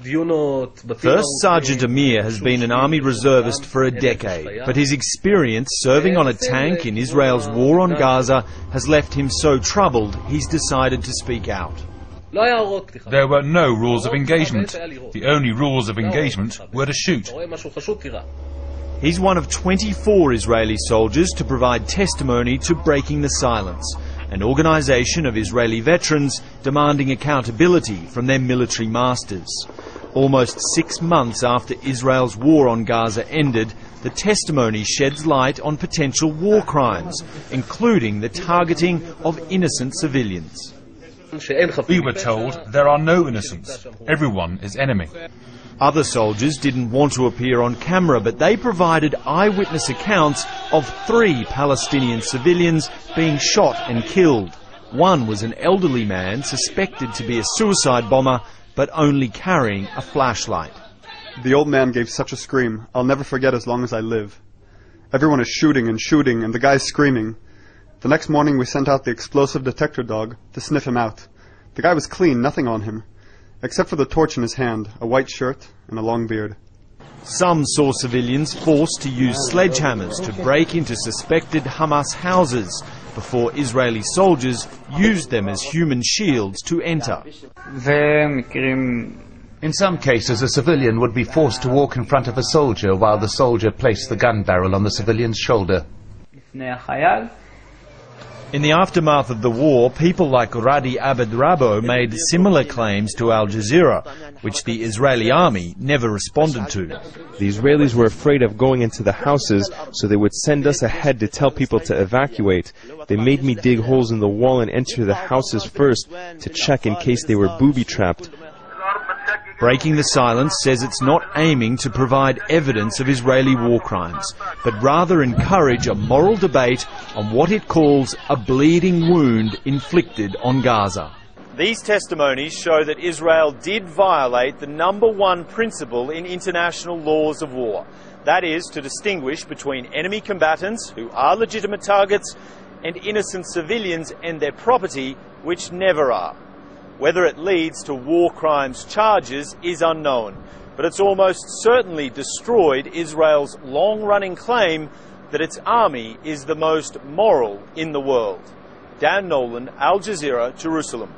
First Sergeant Amir has been an army reservist for a decade, but his experience serving on a tank in Israel's war on Gaza has left him so troubled he's decided to speak out. There were no rules of engagement. The only rules of engagement were to shoot. He's one of 24 Israeli soldiers to provide testimony to Breaking the Silence, an organisation of Israeli veterans demanding accountability from their military masters. Almost 6 months after Israel's war on Gaza ended, the testimony sheds light on potential war crimes, including the targeting of innocent civilians. We were told there are no innocents. Everyone is enemy. Other soldiers didn't want to appear on camera, but they provided eyewitness accounts of 3 Palestinian civilians being shot and killed. One was an elderly man suspected to be a suicide bomber, but only carrying a flashlight. The old man gave such a scream I'll never forget as long as I live. Everyone is shooting, and the guy's screaming. The next morning we sent out the explosive detector dog to sniff him out. The guy was clean, nothing on him, except for the torch in his hand, a white shirt and a long beard. Some saw civilians forced to use sledgehammers to break into suspected Hamas houses before Israeli soldiers used them as human shields to enter. In some cases, a civilian would be forced to walk in front of a soldier while the soldier placed the gun barrel on the civilian's shoulder. In the aftermath of the war, people like Radi Abed Rabo made similar claims to Al Jazeera, which the Israeli army never responded to. The Israelis were afraid of going into the houses, so they would send us ahead to tell people to evacuate. They made me dig holes in the wall and enter the houses first to check in case they were booby-trapped. Breaking the Silence says it's not aiming to provide evidence of Israeli war crimes, but rather encourage a moral debate on what it calls a bleeding wound inflicted on Gaza. These testimonies show that Israel did violate the #1 principle in international laws of war. That is, to distinguish between enemy combatants, who are legitimate targets, and innocent civilians and their property, which never are. Whether it leads to war crimes charges is unknown, but it's almost certainly destroyed Israel's long-running claim that its army is the most moral in the world. Dan Nolan, Al Jazeera, Jerusalem.